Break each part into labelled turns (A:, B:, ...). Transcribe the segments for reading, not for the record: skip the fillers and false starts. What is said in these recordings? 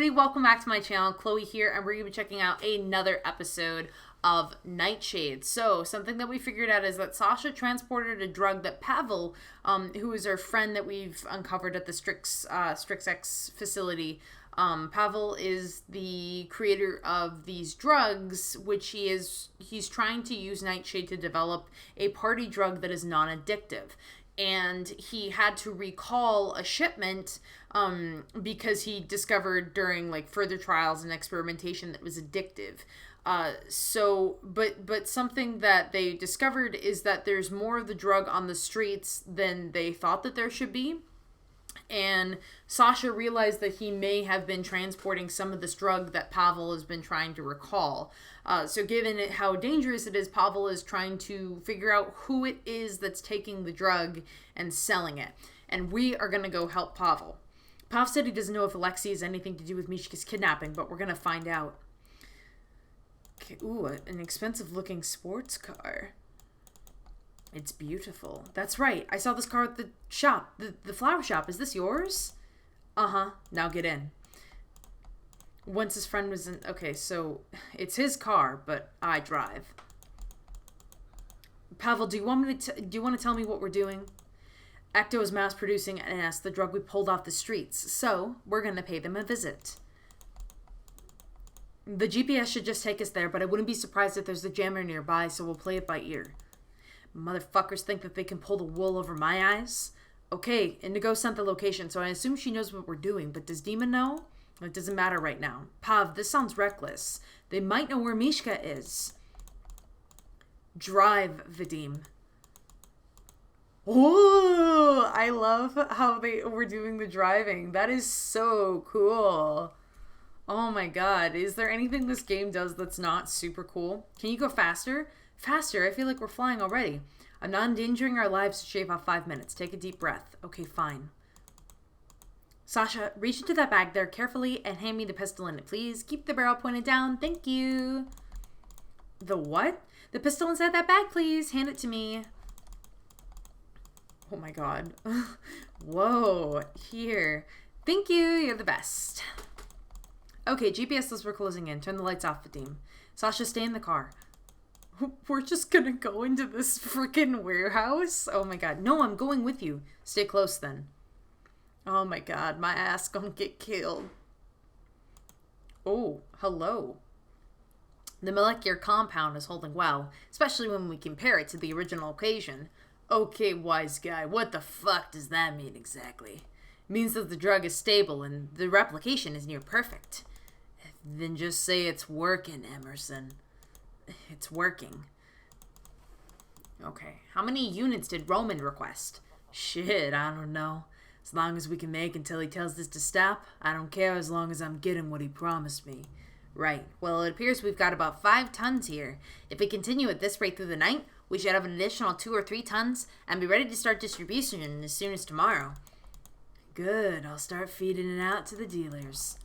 A: everybody, welcome back to my channel. Chloe here, and we're going to be checking out another episode of Nightshade. So, something that we figured out is that Sasha transported a drug that Pavel, who is our friend that we've uncovered at the Strix facility. Pavel is the creator of these drugs, which he's trying to use Nightshade to develop a party drug that is non-addictive. And he had to recall a shipment because he discovered during further trials and experimentation that it was addictive. But something that they discovered is that there's more of the drug on the streets than they thought that there should be. And Sasha realized that he may have been transporting some of this drug that Pavel has been trying to recall. So given how dangerous it is, Pavel is trying to figure out who it is that's taking the drug and selling it. And we are going to go help Pavel. Pavel said he doesn't know if Alexei has anything to do with Mishka's kidnapping, but we're going to find out. Okay, ooh, an expensive looking sports car. It's beautiful. That's right. I saw this car at the shop. The flower shop. Is this yours? Uh-huh. Now get in. Once his friend was in... Okay, so it's his car, but I drive. Pavel, do you want to tell me what we're doing? Ecto is mass producing NS, the drug we pulled off the streets. So, we're going to pay them a visit. The GPS should just take us there, but I wouldn't be surprised if there's a jammer nearby, so we'll play it by ear. Motherfuckers think that they can pull the wool over my eyes? Okay, Indigo sent the location, so I assume she knows what we're doing, but does Demon know? It doesn't matter right now. Pav, this sounds reckless. They might know where Mishka is. Drive, Vadim. Oh, I love how they were doing the driving. That is so cool. Oh my god, is there anything this game does that's not super cool? Can you go faster? Faster? I feel like we're flying already. I'm not endangering our lives to shave off 5 minutes. Take a deep breath. Okay, fine. Sasha, reach into that bag there carefully and hand me the pistol in it, please. Keep the barrel pointed down. Thank you. The what? The pistol inside that bag, please. Hand it to me. Oh my god. Whoa. Here. Thank you. You're the best. Okay, GPS says we're closing in. Turn the lights off, Vadim. Sasha, stay in the car. We're just gonna go into this freaking warehouse? Oh my god. No, I'm going with you. Stay close then. Oh my god, my ass gonna get killed. Oh, hello. The molecular compound is holding well, especially when we compare it to the original equation. Okay, wise guy, what the fuck does that mean exactly? It means that the drug is stable and the replication is near perfect. Then just say it's working, Emerson. It's working. Okay. How many units did Roman request? Shit, I don't know. As long as we can make until he tells us to stop, I don't care as long as I'm getting what he promised me. Right. Well, it appears we've got about 5 tons here. If we continue at this rate through the night, we should have an additional 2 or 3 tons and be ready to start distribution as soon as tomorrow. Good. I'll start feeding it out to the dealers.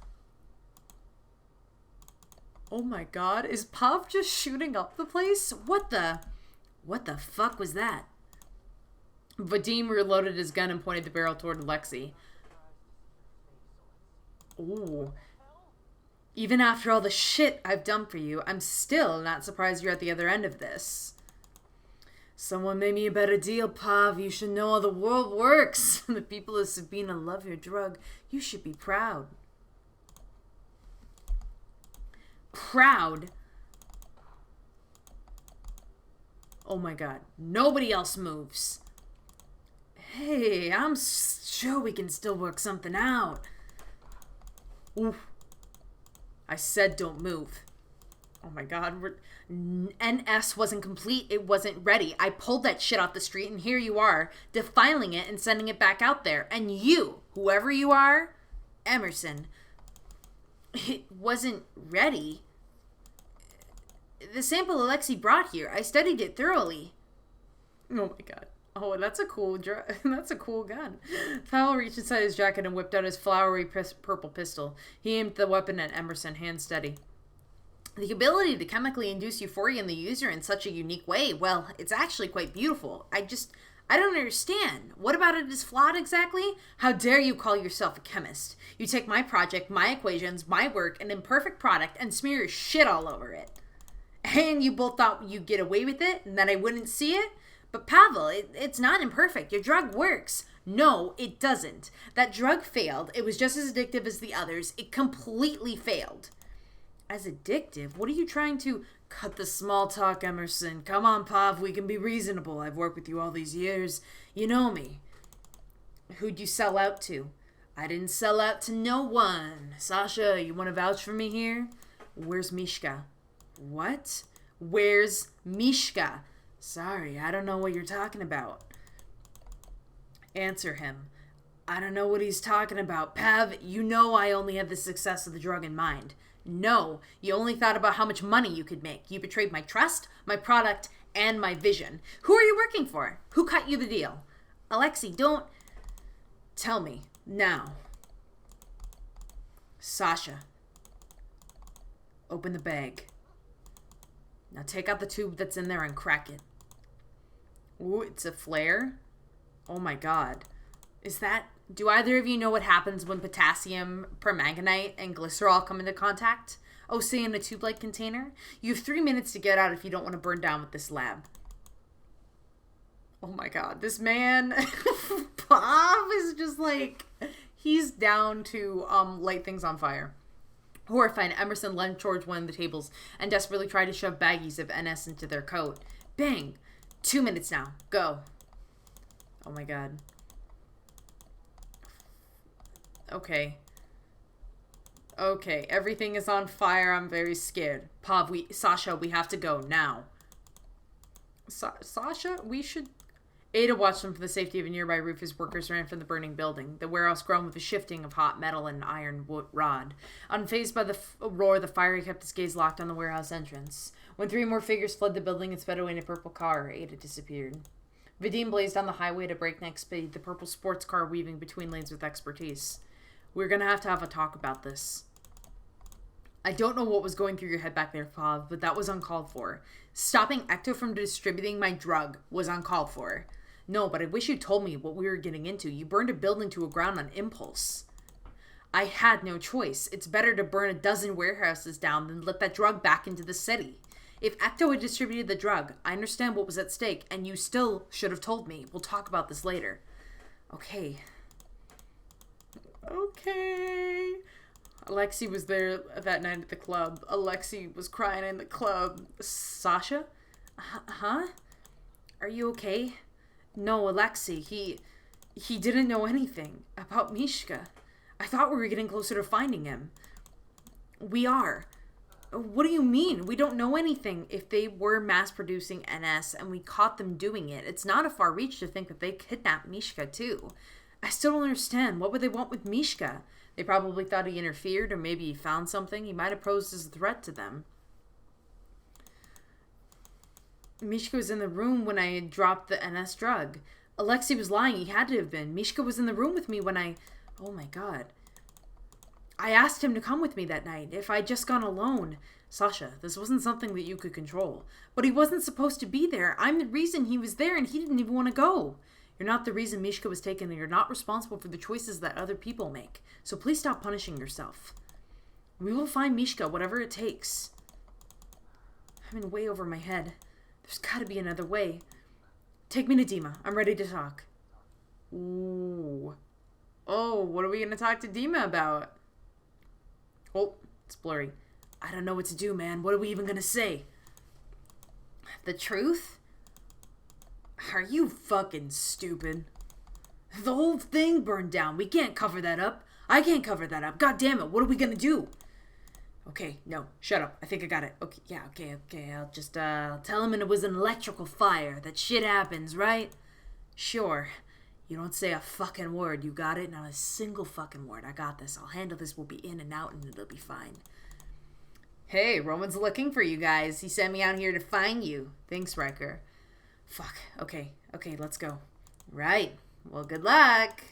A: Oh my god, is Pav just shooting up the place? What the fuck was that? Vadim reloaded his gun and pointed the barrel toward Alexei. Ooh. Even after all the shit I've done for you, I'm still not surprised you're at the other end of this. Someone made me a better deal, Pav. You should know how the world works. The people of Sabina love your drug. You should be proud. Proud? Oh my god. Nobody else moves. Hey, I'm sure we can still work something out. Oof. I said don't move. Oh my god. NS wasn't complete. It wasn't ready. I pulled that shit off the street and here you are, defiling it and sending it back out there. And you, whoever you are, Emerson, it wasn't ready. The sample Alexei brought here, I studied it thoroughly. Oh my god. Oh, that's a cool gun. Powell reached inside his jacket and whipped out his flowery purple pistol. He aimed the weapon at Emerson, hand steady. The ability to chemically induce euphoria in the user in such a unique way, well, it's actually quite beautiful. I I don't understand. What about it is flawed exactly? How dare you call yourself a chemist? You take my project, my equations, my work, an imperfect product, and smear your shit all over it. And you both thought you'd get away with it and that I wouldn't see it? But Pavel, it's not imperfect. Your drug works. No, it doesn't. That drug failed. It was just as addictive as the others. It completely failed. As addictive? What are you trying to... Cut the small talk, Emerson. Come on, Pav, we can be reasonable. I've worked with you all these years. You know me. Who'd you sell out to? I didn't sell out to no one. Sasha, you want to vouch for me here? Where's Mishka? What? Where's Mishka? Sorry, I don't know what you're talking about. Answer him. I don't know what he's talking about. Pav, you know I only had the success of the drug in mind. No, you only thought about how much money you could make. You betrayed my trust, my product, and my vision. Who are you working for? Who cut you the deal? Alexei, don't... Tell me, now. Sasha. Open the bag. Now take out the tube that's in there and crack it. Ooh, it's a flare? Oh my god. Is that... Do either of you know what happens when potassium permanganate and glycerol come into contact? Oh, say in a tube-like container? You have 3 minutes to get out if you don't want to burn down with this lab. Oh my god, this man, Bob is just like, he's down to light things on fire. Horrified, Emerson lunged towards one of the tables and desperately tried to shove baggies of NS into their coat. Bang! 2 minutes now. Go. Oh my god. Okay. Okay, everything is on fire. I'm very scared. Pav, Sasha, we have to go now. Sasha, we should... Ada watched them from the safety of a nearby roof as workers ran from the burning building, the warehouse groaned with the shifting of hot metal and iron rod. Unfazed by the roar, the fire kept his gaze locked on the warehouse entrance. When 3 more figures fled the building and sped away in a purple car, Ada disappeared. Vadim blazed down the highway at a breakneck speed, the purple sports car weaving between lanes with expertise. We're gonna have to have a talk about this. I don't know what was going through your head back there, Pav, but that was uncalled for. Stopping Ecto from distributing my drug was uncalled for. No, but I wish you told me what we were getting into. You burned a building to a ground on impulse. I had no choice. It's better to burn a dozen warehouses down than let that drug back into the city. If Ecto had distributed the drug, I understand what was at stake, and you still should have told me. We'll talk about this later. Okay. Okay. Alexei was there that night at the club. Alexei was crying in the club. Sasha? Huh? Are you okay? No, Alexei, he didn't know anything about Mishka. I thought we were getting closer to finding him. We are. What do you mean? We don't know anything. If they were mass-producing NS and we caught them doing it, it's not a far reach to think that they kidnapped Mishka, too. I still don't understand. What would they want with Mishka? They probably thought he interfered, or maybe he found something. He might have posed as a threat to them. Mishka was in the room when I had dropped the NS drug. Alexei was lying. He had to have been. Mishka was in the room with me when I... Oh my god. I asked him to come with me that night. If I'd just gone alone... Sasha, this wasn't something that you could control. But he wasn't supposed to be there. I'm the reason he was there, and he didn't even want to go. You're not the reason Mishka was taken, and you're not responsible for the choices that other people make. So please stop punishing yourself. We will find Mishka, whatever it takes. I'm in way over my head. There's gotta be another way. Take me to Dima. I'm ready to talk. Ooh. Oh, what are we gonna talk to Dima about? Oh, it's blurry. I don't know what to do, man. What are we even gonna say? The truth? Are you fucking stupid? The whole thing burned down. We can't cover that up. I can't cover that up. God damn it. What are we gonna do? Okay, no, shut up. I think I got it. Okay, yeah, okay. I'll just, tell him it was an electrical fire. That shit happens, right? Sure. You don't say a fucking word. You got it? Not a single fucking word. I got this. I'll handle this. We'll be in and out and it'll be fine. Hey, Roman's looking for you guys. He sent me out here to find you. Thanks, Riker. Fuck. Okay, let's go. Right. Well, good luck.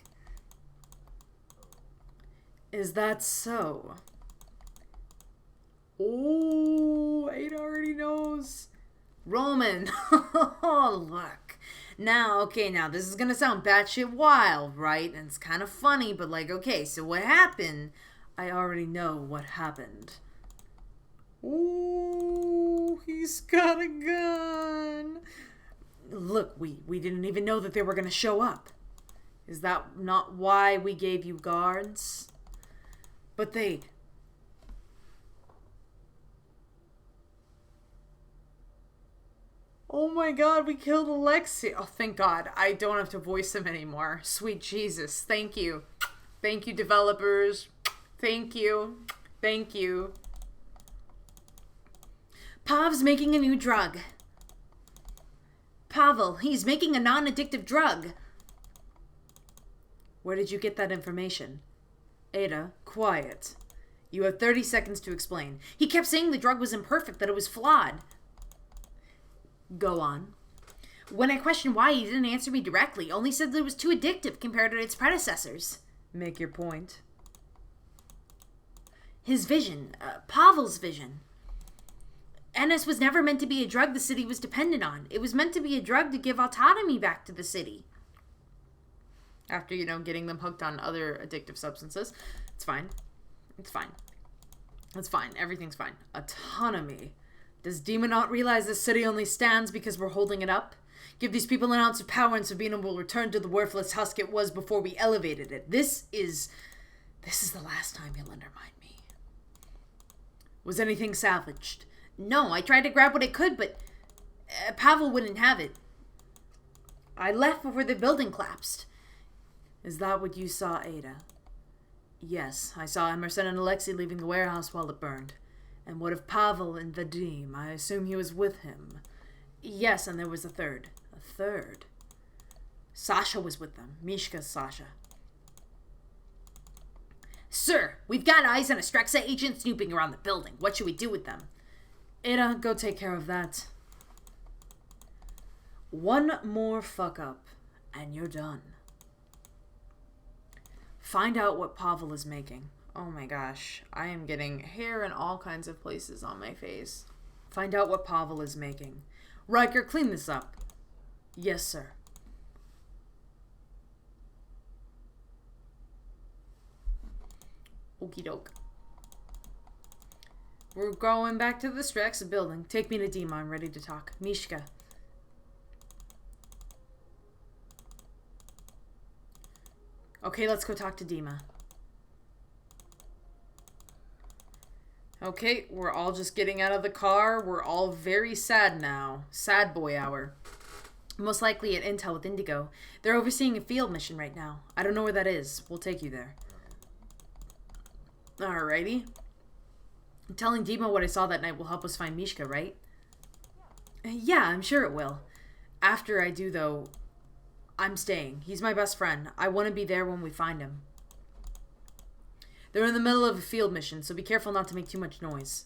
A: Is that so? Oh, Ada already knows. Roman. Oh, look. Now, okay, now this is gonna sound batshit wild, right? And it's kind of funny, but like, okay, so what happened? I already know what happened. Ooh, he's got a gun. Look, we didn't even know that they were gonna show up. Is that not why we gave you guards? But they... Oh my god, we killed Alexei. Oh, thank god. I don't have to voice him anymore. Sweet Jesus. Thank you. Thank you, developers. Thank you. Thank you. Pav's making a new drug. Pavel, he's making a non-addictive drug. Where did you get that information? Ada, quiet. You have 30 seconds to explain. He kept saying the drug was imperfect, that it was flawed. Go on. When I questioned why, he didn't answer me directly, only said that it was too addictive compared to its predecessors. Make your point. His vision. Pavel's vision. NS was never meant to be a drug the city was dependent on. It was meant to be a drug to give autonomy back to the city. After, getting them hooked on other addictive substances. It's fine. It's fine. It's fine. Everything's fine. Autonomy. Does Dima not realize this city only stands because we're holding it up? Give these people an ounce of power and Sabina will return to the worthless husk it was before we elevated it. This is the last time you'll undermine me. Was anything salvaged? No, I tried to grab what I could, but Pavel wouldn't have it. I left before the building collapsed. Is that what you saw, Ada? Yes, I saw Emerson and Alexei leaving the warehouse while it burned. And what of Pavel and Vadim? I assume he was with him. Yes, and there was a third. A third? Sasha was with them. Mishka's Sasha. Sir, we've got eyes on a Strexa agent snooping around the building. What should we do with them? Ada, go take care of that. One more fuck up, and you're done. Find out what Pavel is making. Oh my gosh, I am getting hair in all kinds of places on my face. Find out what Pavel is making. Riker, clean this up. Yes, sir. Okie doke. We're going back to the Strexa building. Take me to Dima. I'm ready to talk. Mishka. Okay, let's go talk to Dima. Okay, we're all just getting out of the car. We're all very sad now. Sad boy hour. Most likely at Intel with Indigo. They're overseeing a field mission right now. I don't know where that is. We'll take you there. Alrighty. Telling Dima what I saw that night will help us find Mishka, right? Yeah, I'm sure it will. After I do, though, I'm staying. He's my best friend. I want to be there when we find him. They're in the middle of a field mission, so be careful not to make too much noise.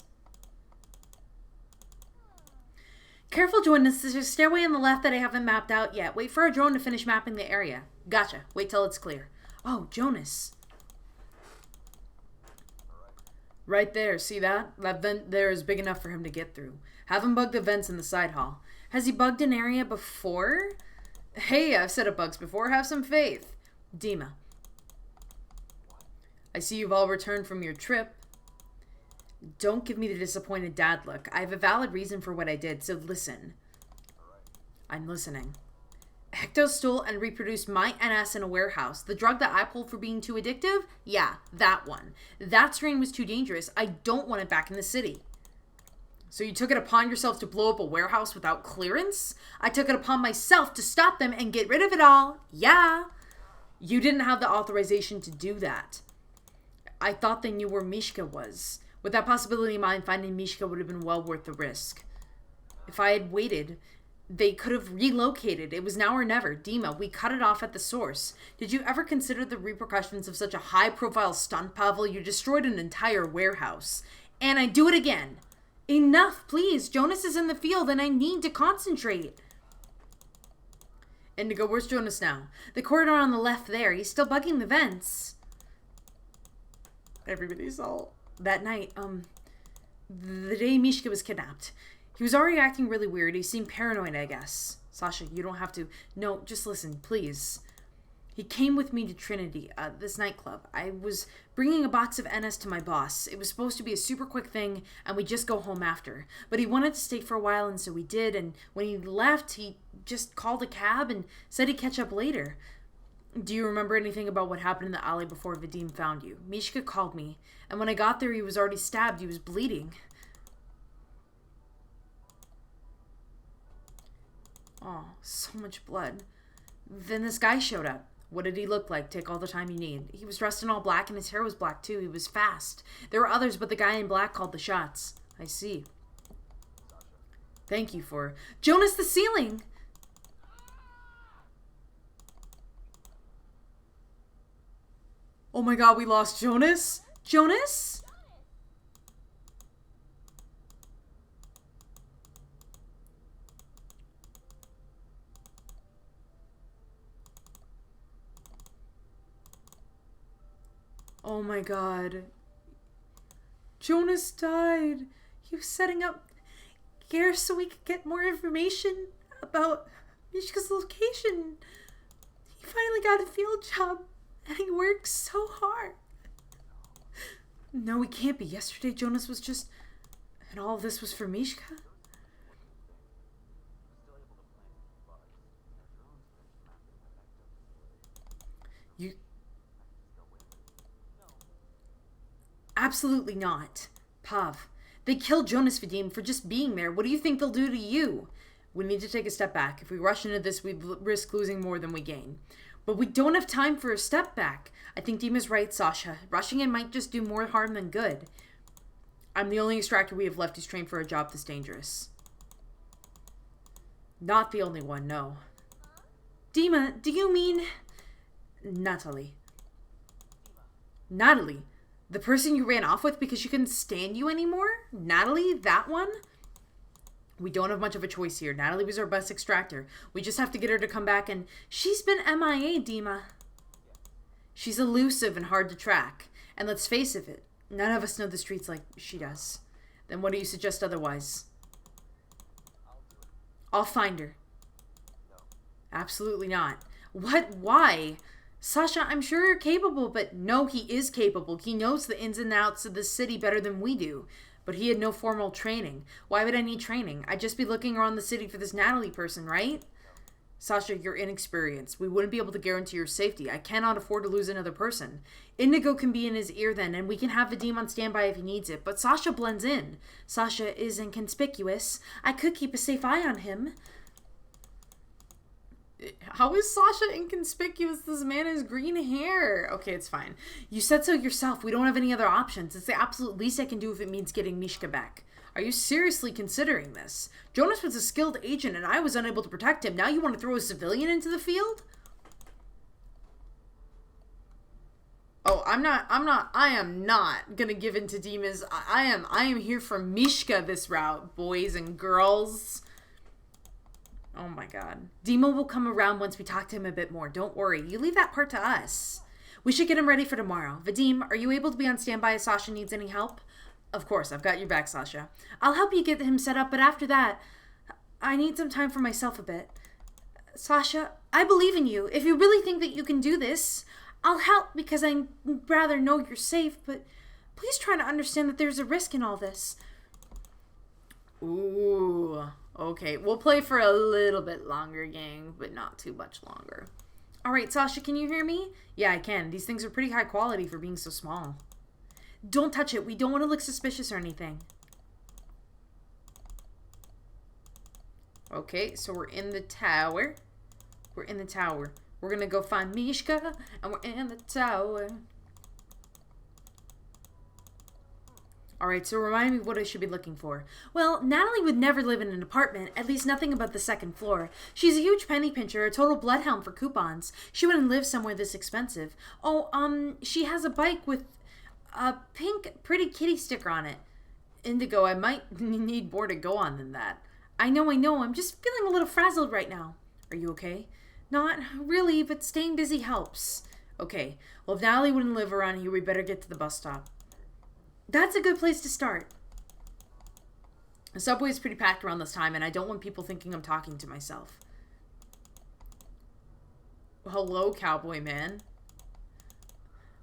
A: Careful, Jonas. There's a stairway on the left that I haven't mapped out yet. Wait for our drone to finish mapping the area. Gotcha. Wait till it's clear. Oh, Jonas. Right there. See that? That vent there is big enough for him to get through. Have him bug the vents in the side hall. Has he bugged an area before? Hey, I've set up bugs before. Have some faith. Dima. I see you've all returned from your trip. Don't give me the disappointed dad look. I have a valid reason for what I did, so listen. I'm listening. Hector stole and reproduced my NS in a warehouse. The drug that I pulled for being too addictive? Yeah, that one. That strain was too dangerous. I don't want it back in the city. So you took it upon yourself to blow up a warehouse without clearance? I took it upon myself to stop them and get rid of it all. Yeah. You didn't have the authorization to do that. I thought they knew where Mishka was. With that possibility in mind, finding Mishka would have been well worth the risk. If I had waited, they could have relocated. It was now or never. Dima, we cut it off at the source. Did you ever consider the repercussions of such a high-profile stunt, Pavel? You destroyed an entire warehouse. And I do it again. Enough, please. Jonas is in the field and I need to concentrate. Indigo, where's Jonas now? The corridor on the left there. He's still bugging the vents. Everybody saw that night, the day Mishka was kidnapped. He was already acting really weird. He seemed paranoid, I guess. Sasha, you don't have to. No, just listen, please. He came with me to Trinity, this nightclub. I was bringing a box of NS to my boss. It was supposed to be a super quick thing, and we'd just go home after. But he wanted to stay for a while, and so we did, and when he left, he just called a cab and said he'd catch up later. Do you remember anything about what happened in the alley before Vadim found you? Mishka called me, and when I got there, he was already stabbed. He was bleeding. Oh, so much blood. Then this guy showed up. What did he look like? Take all the time you need. He was dressed in all black and his hair was black too. He was fast. There were others, but the guy in black called the shots. I see. Thank you for... Jonas, the ceiling! Oh my god, we lost Jonas? Jonas? Oh my god. Jonas died. He was setting up gear so we could get more information about Mishka's location. He finally got a field job and he worked so hard. No, he can't be. Yesterday Jonas was just... And all of this was for Mishka? You... Absolutely not. Pav. They killed Jonas Vadim for just being there. What do you think they'll do to you? We need to take a step back. If we rush into this, we'd risk losing more than we gain. But we don't have time for a step back. I think Dima's right, Sasha. Rushing in might just do more harm than good. I'm the only extractor we have left who's trained for a job this dangerous. Not the only one, no. Dima, do you mean... Natalie. Natalie? The person you ran off with because she couldn't stand you anymore? Natalie? That one? We don't have much of a choice here. Natalie was our best extractor. We just have to get her to come back and... She's been MIA, Dima. She's elusive and hard to track. And let's face it, none of us know the streets like she does. Then what do you suggest otherwise? I'll find her. Absolutely not. What? Why? Sasha, I'm sure you're capable, but no, he is capable. He knows the ins and outs of the city better than we do. But he had no formal training. Why would I need training? I'd just be looking around the city for this Natalie person, right? Sasha, you're inexperienced. We wouldn't be able to guarantee your safety. I cannot afford to lose another person. Indigo can be in his ear then, and we can have Vadim on standby if he needs it. But Sasha blends in. Sasha is inconspicuous. I could keep a safe eye on him. How is Sasha inconspicuous? This man has green hair. Okay, it's fine. You said so yourself. We don't have any other options. It's the absolute least I can do if it means getting Mishka back. Are you seriously considering this? Jonas was a skilled agent and I was unable to protect him. Now you want to throw a civilian into the field? Oh, I am not gonna give in to Dima's. I am here for Mishka this route, boys and girls. Oh my god. Dima will come around once we talk to him a bit more. Don't worry. You leave that part to us. We should get him ready for tomorrow. Vadim, are you able to be on standby if Sasha needs any help? Of course, I've got your back, Sasha. I'll help you get him set up, but after that, I need some time for myself a bit. Sasha, I believe in you. If you really think that you can do this, I'll help because I'd rather know you're safe, but please try to understand that there's a risk in all this. Ooh... Okay, we'll play for a little bit longer, gang, but not too much longer. Alright, Sasha, can you hear me? Yeah, I can. These things are pretty high quality for being so small. Don't touch it. We don't want to look suspicious or anything. Okay, so we're in the tower. We're in the tower. We're gonna go find Mishka, and we're in the tower. Alright, so remind me what I should be looking for. Well, Natalie would never live in an apartment, at least nothing above the second floor. She's a huge penny pincher, a total bloodhound for coupons. She wouldn't live somewhere this expensive. Oh, she has a bike with a pink pretty kitty sticker on it. Indigo, I might need more to go on than that. I know, I'm just feeling a little frazzled right now. Are you okay? Not really, but staying busy helps. Okay, well if Natalie wouldn't live around here, we better get to the bus stop. That's a good place to start. The subway is pretty packed around this time, and I don't want people thinking I'm talking to myself. Hello, cowboy man.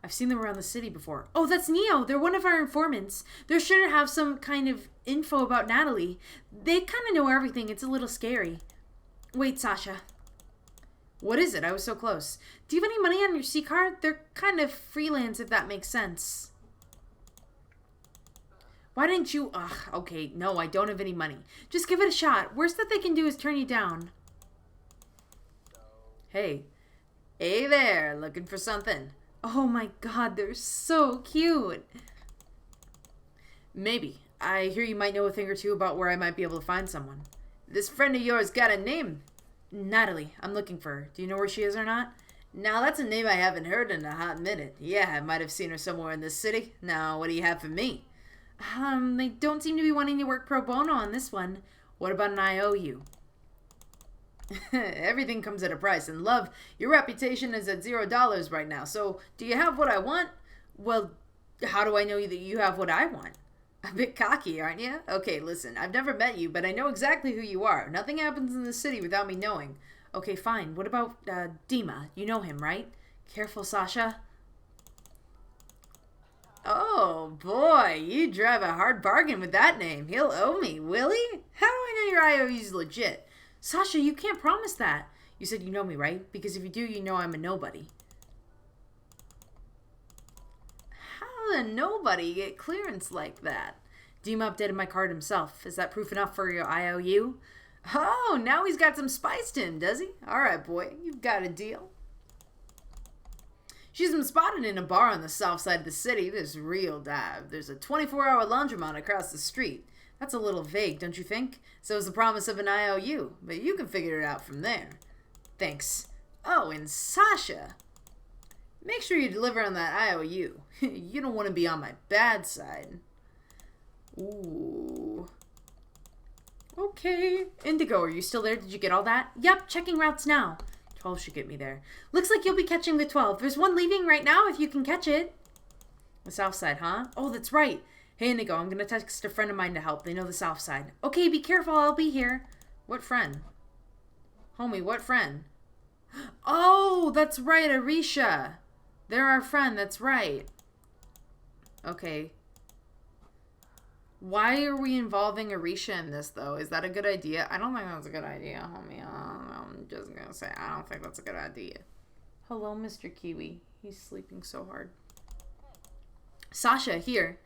A: I've seen them around the city before. Oh, that's Neo. They're one of our informants. They're sure to have some kind of info about Natalie. They kind of know everything. It's a little scary. Wait, Sasha. What is it? I was so close. Do you have any money on your C card? They're kind of freelance, if that makes sense. Why didn't you... Ugh, okay, no, I don't have any money. Just give it a shot. Worst that they can do is turn you down. Hey. Hey there, looking for something? Oh my god, they're so cute. Maybe. I hear you might know a thing or two about where I might be able to find someone. This friend of yours got a name. Natalie. I'm looking for her. Do you know where she is or not? Now, that's a name I haven't heard in a hot minute. Yeah, I might have seen her somewhere in this city. Now, what do you have for me? They don't seem to be wanting to work pro bono on this one. What about an IOU? Everything comes at a price. And love, your reputation is at $0 right now. So, do you have what I want? Well, how do I know that you have what I want? A bit cocky, aren't you? Okay, listen, I've never met you, but I know exactly who you are. Nothing happens in the city without me knowing. Okay, fine. What about, Dima? You know him, right? Careful, Sasha. Oh, boy, you drive a hard bargain with that name. He'll owe me, will he? How do I know your IOU's legit? Sasha, you can't promise that. You said you know me, right? Because if you do, you know I'm a nobody. How did a nobody get clearance like that? Dima updated my card himself. Is that proof enough for your IOU? Oh, now he's got some spice to him, does he? All right, boy, you've got a deal. She's been spotted in a bar on the south side of the city. There's real dive. There's a 24-hour laundromat across the street. That's a little vague, don't you think? So is the promise of an IOU, but you can figure it out from there. Thanks. Oh, and Sasha. Make sure you deliver on that IOU. You don't want to be on my bad side. Ooh. Okay. Indigo, are you still there? Did you get all that? Yep, checking routes now. 12 should get me there. Looks like you'll be catching the 12. There's one leaving right now if you can catch it. The south side, huh? Oh, that's right. Hey, Indigo, I'm going to text a friend of mine to help. They know the south side. Okay, be careful. I'll be here. What friend? Homie, what friend? Oh, that's right, Arisha. They're our friend. That's right. Okay. Why are we involving Arisha in this, though? Is that a good idea? I don't think that's a good idea, homie. I'm just going to say I don't think that's a good idea. Hello, Mr. Kiwi. He's sleeping so hard. Sasha, here.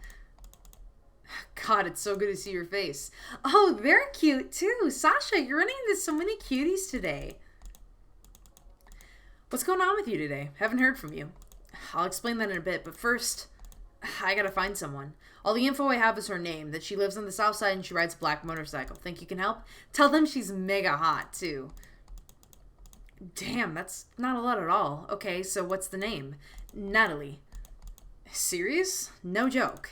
A: God, it's so good to see your face. Oh, they're cute, too. Sasha, you're running into so many cuties today. What's going on with you today? Haven't heard from you. I'll explain that in a bit, but first, I gotta find someone. All the info I have is her name, that she lives on the south side and she rides a black motorcycle. Think you can help? Tell them she's mega hot, too. Damn, that's not a lot at all. Okay, so what's the name? Natalie. Serious? No joke.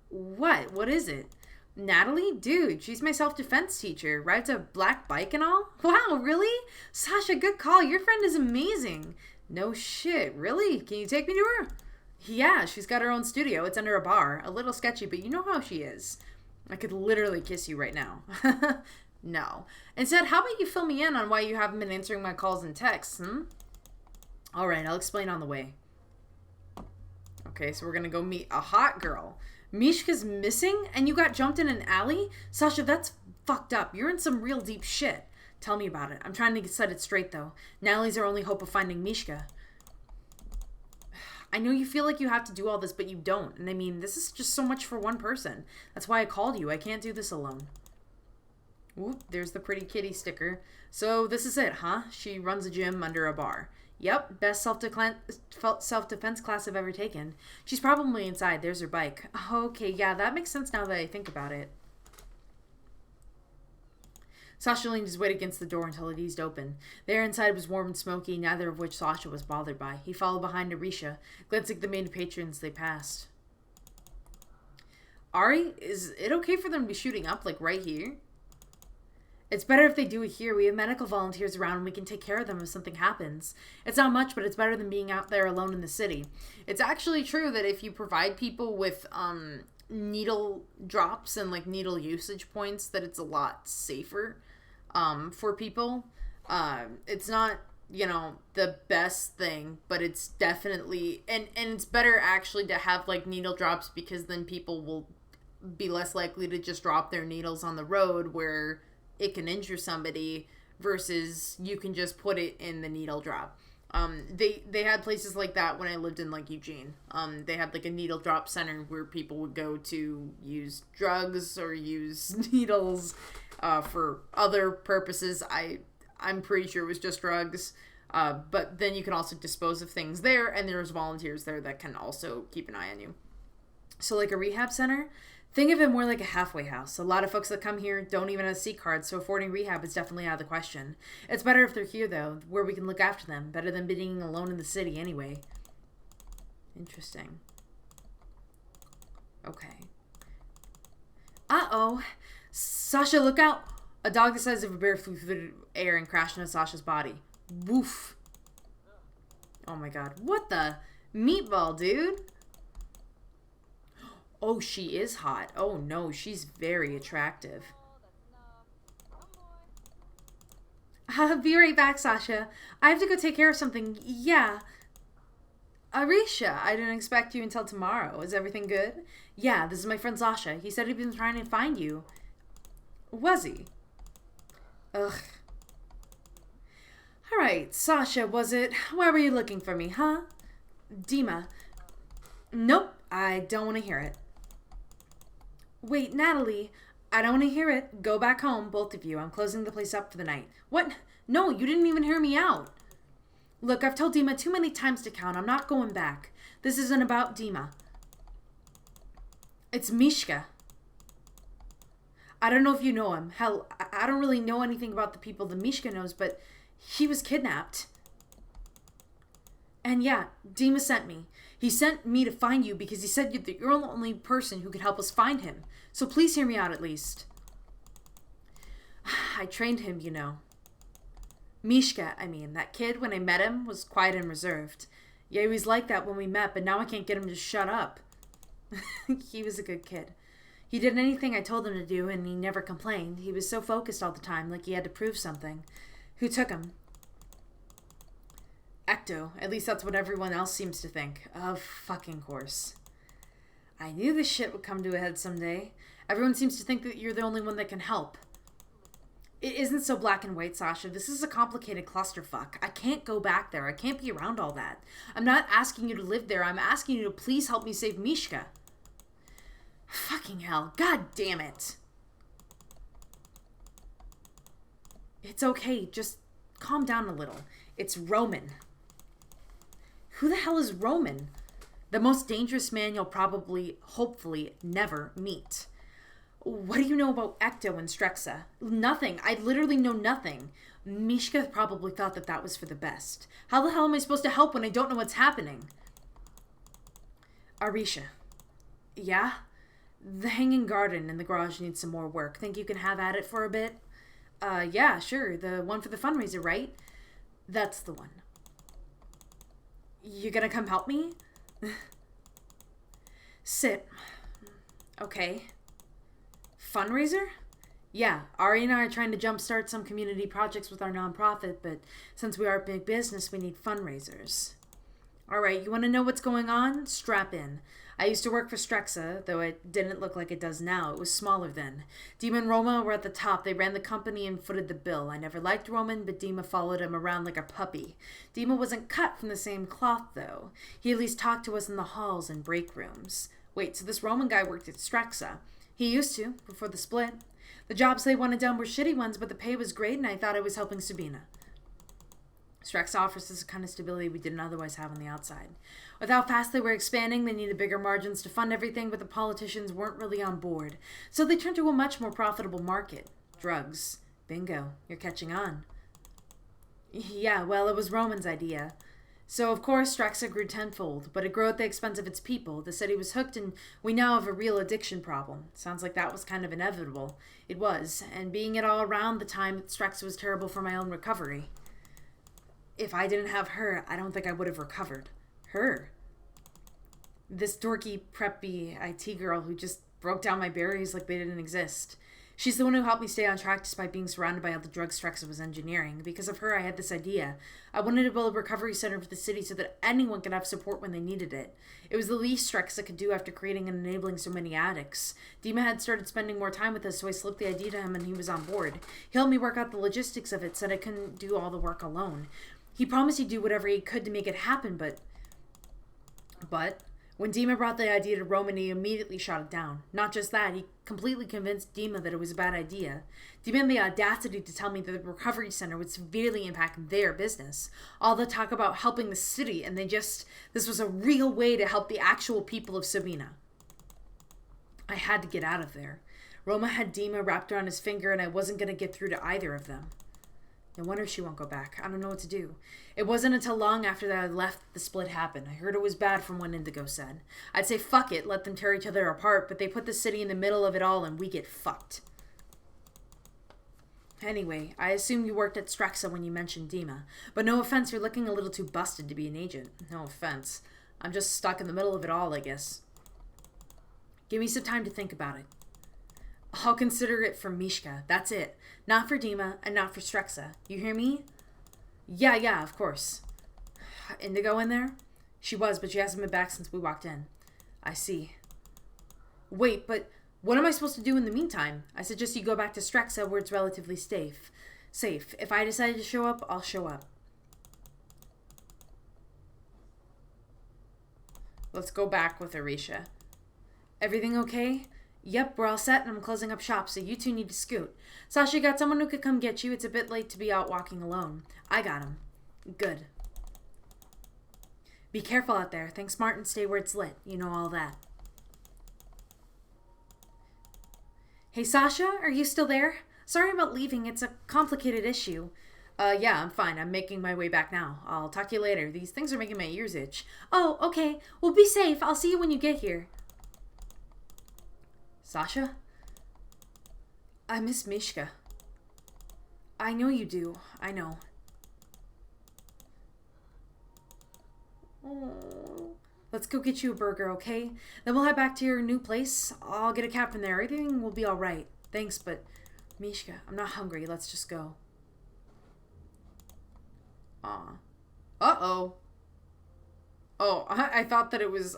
A: What? What is it? Natalie? Dude, she's my self-defense teacher. Rides a black bike and all? Wow, really? Sasha, good call. Your friend is amazing. No shit. Really? Can you take me to her? Yeah, she's got her own studio. It's under a bar. A little sketchy, but you know how she is. I could literally kiss you right now. No. Instead, how about you fill me in on why you haven't been answering my calls and texts, Alright, I'll explain on the way. Okay, so we're gonna go meet a hot girl. Mishka's missing, and you got jumped in an alley? Sasha, that's fucked up. You're in some real deep shit. Tell me about it. I'm trying to set it straight, though. Natalie's our only hope of finding Mishka. I know you feel like you have to do all this, but you don't. And I mean, this is just so much for one person. That's why I called you. I can't do this alone. Oop, there's the pretty kitty sticker. So this is it, huh? She runs a gym under a bar. Yep, best self-defense class I've ever taken. She's probably inside. There's her bike. Okay, yeah, that makes sense now that I think about it. Sasha leaned his weight against the door until it eased open. The air inside was warm and smoky, neither of which Sasha was bothered by. He followed behind Arisha, glancing at the main patrons they passed. Ari, is it okay for them to be shooting up, like, right here? It's better if they do it here. We have medical volunteers around and we can take care of them if something happens. It's not much, but it's better than being out there alone in the city. It's actually true that if you provide people with, needle drops and like needle usage points that it's a lot safer for people. It's not, you know, the best thing, but it's definitely, and it's better actually to have like needle drops, because then people will be less likely to just drop their needles on the road where it can injure somebody, versus you can just put it in the needle drop. They had places like that when I lived in like Eugene. They had like a needle drop center where people would go to use drugs or use needles for other purposes. I'm pretty sure it was just drugs. But then you can also dispose of things there, and there's volunteers there that can also keep an eye on you. So like a rehab center, think of it more like a halfway house. A lot of folks that come here don't even have C cards, so affording rehab is definitely out of the question. It's better if they're here, though, where we can look after them. Better than being alone in the city, anyway. Interesting. Okay. Uh-oh. Sasha, look out! A dog the size of a bear flew through the air and crashed into Sasha's body. Woof. Oh my god. What the? Meatball, dude? Oh, she is hot. Oh no, she's very attractive. I'll be right back, Sasha. I have to go take care of something. Yeah. Arisha, I didn't expect you until tomorrow. Is everything good? Yeah, this is my friend Sasha. He said he'd been trying to find you. Was he? Ugh. Alright, Sasha, was it? Why were you looking for me, huh? Dima. Nope, I don't want to hear it. Wait, Natalie, I don't want to hear it. Go back home, both of you. I'm closing the place up for the night. What? No, you didn't even hear me out. Look, I've told Dima too many times to count. I'm not going back. This isn't about Dima. It's Mishka. I don't know if you know him. Hell, I don't really know anything about the people that Mishka knows, but he was kidnapped. And yeah, Dima sent me. He sent me to find you because he said that you're the only person who could help us find him. So please hear me out at least. I trained him, you know. Mishka, I mean, that kid, when I met him, was quiet and reserved. Yeah, he was like that when we met, but now I can't get him to shut up. He was a good kid. He did anything I told him to do, and he never complained. He was so focused all the time, like he had to prove something. Who took him? Ecto. At least that's what everyone else seems to think. Of fucking course. I knew this shit would come to a head someday. Everyone seems to think that you're the only one that can help. It isn't so black and white, Sasha. This is a complicated clusterfuck. I can't go back there. I can't be around all that. I'm not asking you to live there. I'm asking you to please help me save Mishka. Fucking hell. God damn it. It's okay. Just calm down a little. It's Roman. Who the hell is Roman? The most dangerous man you'll probably, hopefully, never meet. What do you know about Ecto and Strexa? Nothing. I literally know nothing. Mishka probably thought that that was for the best. How the hell am I supposed to help when I don't know what's happening? Arisha. Yeah? The hanging garden in the garage needs some more work. Think you can have at it for a bit? Yeah, sure. The one for the fundraiser, right? That's the one. You gonna come help me? Sit. Okay. Fundraiser? Yeah, Ari and I are trying to jumpstart some community projects with our nonprofit, but since we are a big business, we need fundraisers. Alright, you want to know what's going on? Strap in. I used to work for Strexa, though it didn't look like it does now. It was smaller then. Dima and Roma were at the top. They ran the company and footed the bill. I never liked Roman, but Dima followed him around like a puppy. Dima wasn't cut from the same cloth, though. He at least talked to us in the halls and break rooms. Wait, so this Roman guy worked at Strexa? He used to, before the split. The jobs they wanted done were shitty ones, but the pay was great, and I thought I was helping Sabina. Strexa offers us the kind of stability we didn't otherwise have on the outside. With how fast they were expanding, they needed bigger margins to fund everything, but the politicians weren't really on board. So they turned to a much more profitable market. Drugs. Bingo. You're catching on. Yeah, well, it was Roman's idea. So, of course, Strexa grew tenfold, but it grew at the expense of its people. The city was hooked, and we now have a real addiction problem. Sounds like that was kind of inevitable. It was, and being it all around the time that Strexa was terrible for my own recovery. If I didn't have her, I don't think I would have recovered. Her? This dorky, preppy IT girl who just broke down my berries like they didn't exist. She's the one who helped me stay on track despite being surrounded by all the drugs Strexa was engineering. Because of her, I had this idea. I wanted to build a recovery center for the city so that anyone could have support when they needed it. It was the least Strexa could do after creating and enabling so many addicts. Dima had started spending more time with us, so I slipped the idea to him and he was on board. He helped me work out the logistics of it, said I couldn't do all the work alone. He promised he'd do whatever he could to make it happen, but when Dima brought the idea to Roman, he immediately shot it down. Not just that, he completely convinced Dima that it was a bad idea. Dima had the audacity to tell me that the recovery center would severely impact their business. All the talk about helping the city, and this was a real way to help the actual people of Sabina. I had to get out of there. Roma had Dima wrapped around his finger, and I wasn't going to get through to either of them. No wonder she won't go back. I don't know what to do. It wasn't until long after that I left that the split happened. I heard it was bad from what Indigo said. I'd say fuck it, let them tear each other apart, but they put the city in the middle of it all and we get fucked. Anyway, I assume you worked at Strexa when you mentioned Dima. But no offense, you're looking a little too busted to be an agent. No offense. I'm just stuck in the middle of it all, I guess. Give me some time to think about it. I'll consider it for Mishka. That's it. Not for Dima and not for Strexa. You hear me? Yeah, of course. Indigo in there? She was, but she hasn't been back since we walked in. I see. Wait, but what am I supposed to do in the meantime? I suggest you go back to Strexa where it's relatively safe. If I decide to show up, I'll show up. Let's go back with Arisha. Everything okay? Yep, we're all set and I'm closing up shop, so you two need to scoot. Sasha, got someone who could come get you. It's a bit late to be out walking alone. I got him. Good. Be careful out there. Think smart and stay where it's lit. You know all that. Hey, Sasha, are you still there? Sorry about leaving. It's a complicated issue. Yeah, I'm fine. I'm making my way back now. I'll talk to you later. These things are making my ears itch. Oh, okay. Well, be safe. I'll see you when you get here. Sasha? I miss Mishka. I know you do. I know. Oh. Let's go get you a burger, okay? Then we'll head back to your new place. I'll get a cab from there. Everything will be alright. Thanks, but Mishka, I'm not hungry. Let's just go. Aw. Uh-oh. Oh, I thought that it was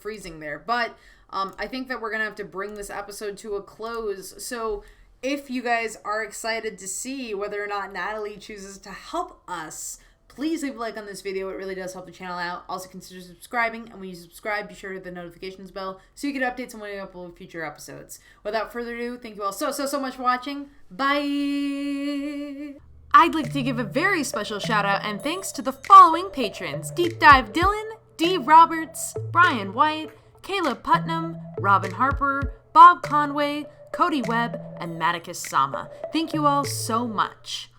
A: freezing there, but I think that we're gonna have to bring this episode to a close. So if you guys are excited to see whether or not Natalie chooses to help us, please leave a like on this video. It really does help the channel out. Also consider subscribing, and when you subscribe, be sure to hit the notifications bell so you get updates on when we upload future episodes. Without further ado, thank you all so much for watching. Bye! I'd like to give a very special shout out and thanks to the following patrons: Deep Dive Dylan, D. Roberts, Brian White, Caleb Putnam, Robin Harper, Bob Conway, Cody Webb, and Maticus Sama. Thank you all so much.